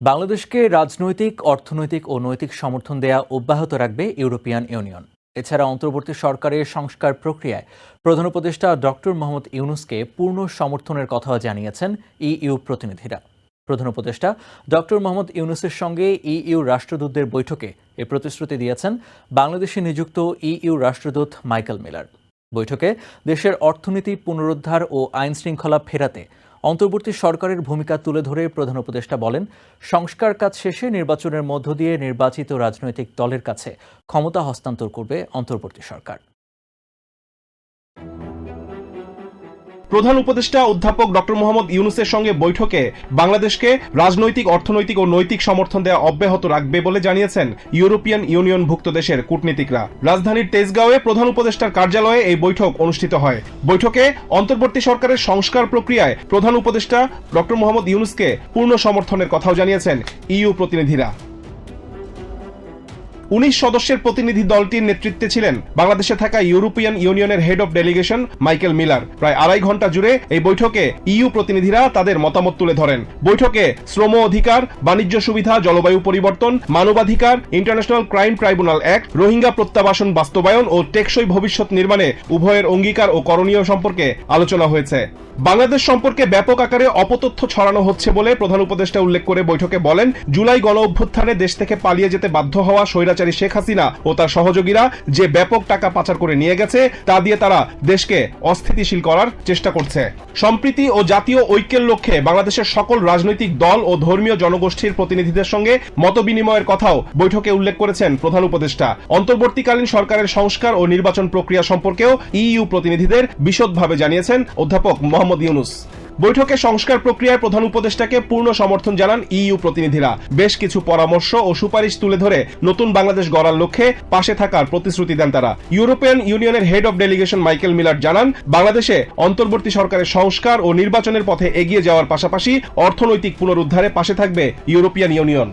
বাংলাদেশকে রাজনৈতিক, অর্থনৈতিক ও নৈতিক সমর্থন দেয়া অব্যাহত রাখবে ইউরোপিয়ান ইউনিয়ন। এছাড়া অন্তর্বর্তী সরকারের সংস্কার প্রক্রিয়ায় প্রধান উপদেষ্টা ডক্টর মোহাম্মদ ইউনূসকে পূর্ণ সমর্থনের কথাও জানিয়েছেন ইইউ প্রতিনিধিরা। প্রধান উপদেষ্টা ডক্টর মোহাম্মদ ইউনূসের সঙ্গে ইইউ রাষ্ট্রদূতদের বৈঠকে এ প্রতিশ্রুতি দিয়েছেন বাংলাদেশে নিযুক্ত ইইউ রাষ্ট্রদূত মাইকেল মিলার। বৈঠকে দেশের অর্থনীতি পুনরুদ্ধার ও আইন শৃঙ্খলা ফেরাতে অন্তর্বর্তী সরকারের ভূমিকা তুলে ধরে প্রধান উপদেষ্টা বলেন, সংস্কার কাজ শেষে নির্বাচনের মধ্য দিয়ে নির্বাচিত রাজনৈতিক দলের কাছে ক্ষমতা হস্তান্তর করবে অন্তর্বর্তী সরকার। প্রধান উপদেষ্টা অধ্যাপক ডক্টর মোহাম্মদ ইউনূসের সঙ্গে বৈঠকে বাংলাদেশকে রাজনৈতিক, অর্থনৈতিক ও নৈতিক সমর্থন দেওয়া অব্যাহত রাখবে বলে জানিয়েছেন ইউরোপিয়ান ইউনিয়নভুক্ত দেশের কূটনীতিকরা। রাজধানীর তেজগাঁওয়ে প্রধান উপদেষ্টার কার্যালয়ে এই বৈঠক অনুষ্ঠিত হয়। বৈঠকে অন্তর্বর্তী সরকারের সংস্কার প্রক্রিয়ায় প্রধান উপদেষ্টা ডক্টর মোহাম্মদ ইউনূসকে পূর্ণ সমর্থনের কথাও জানিয়েছেন ইইউ প্রতিনিধিরা। 19 সদস্যের প্রতিনিধি দলটির নেতৃত্বে ছিলেন বাংলাদেশে থাকা ইউরোপিয়ান ইউনিয়নের head of delegation Michael Miller. প্রায় 2.5 ঘন্টা জুড়ে এই বৈঠকে ইইউ প্রতিনিধিরা তাদের মতামত তুলে ধরেন। বৈঠকে শ্রম অধিকার, বাণিজ্য সুবিধা, জলবায়ু পরিবর্তন, মানবাধিকার, international crime tribunal act, Rohingya প্রত্যাবাসন বাস্তবায়ন ও টেকসই ভবিষ্যৎ নির্মাণে উভয়ের অঙ্গীকার ও করণীয় সম্পর্কে আলোচনা হয়েছে। বাংলাদেশ সম্পর্কে ব্যাপক আকারে অপতথ্য ছড়ানো হচ্ছে বলে প্রধান উপদেষ্টা উল্লেখ করে বৈঠকে বলেন, জুলাই গণ অভ্যুত্থানে দেশ থেকে পালিয়ে যেতে বাধ্য হওয়া স্বৈরাচারী শেখ হাসিনা ও তার সহযোগীরা যে ব্যাপক টাকা পাচার করে নিয়ে গেছে তা দিয়ে তারা দেশকে অস্থিতিশীল করার চেষ্টা করছে। সম্প্রীতি ও জাতীয় ঐক্যের লক্ষ্যে বাংলাদেশের সকল রাজনৈতিক দল ও ধর্মীয় জনগোষ্ঠীর প্রতিনিধিদের সঙ্গে মতবিনিময়ের কথাও বৈঠকে উল্লেখ করেছেন প্রধান উপদেষ্টা। অন্তর্বর্তীকালীন সরকারের সংস্কার ও নির্বাচন প্রক্রিয়া সম্পর্কেও ইইউ প্রতিনিধিদের বিশদভাবে জানিয়েছেন অধ্যাপক মোহাম্মদ ইউনূস। বৈঠকে সংস্কার প্রক্রিয়ায় প্রধান উপদেষ্টাকে পূর্ণ সমর্থন জানান ইইউ প্রতিনিধিরা। বেশ কিছু পরামর্শ ও সুপারিশ তুলে ধরে নতুন বাংলাদেশ গড়ার লক্ষ্যে পাশে থাকার প্রতিশ্রুতি দেন তারা। ইউরোপিয়ান ইউনিয়নের head of delegation Michael Miller জানান, বাংলাদেশে অন্তর্বর্তী সরকারের সংস্কার ও নির্বাচনের পথে এগিয়ে যাওয়ার পাশাপাশি অর্থনৈতিক পুনরুদ্ধারে পাশে থাকবে European union.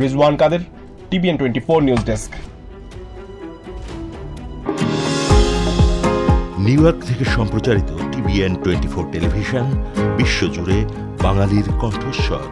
Rizwan Kader, TVN 24 news desk. New York থেকে সম্প্রচারিত টিভিএন 24 টেলিভিশন বিশ্বজুড়ে বাঙালির কণ্ঠস্বর।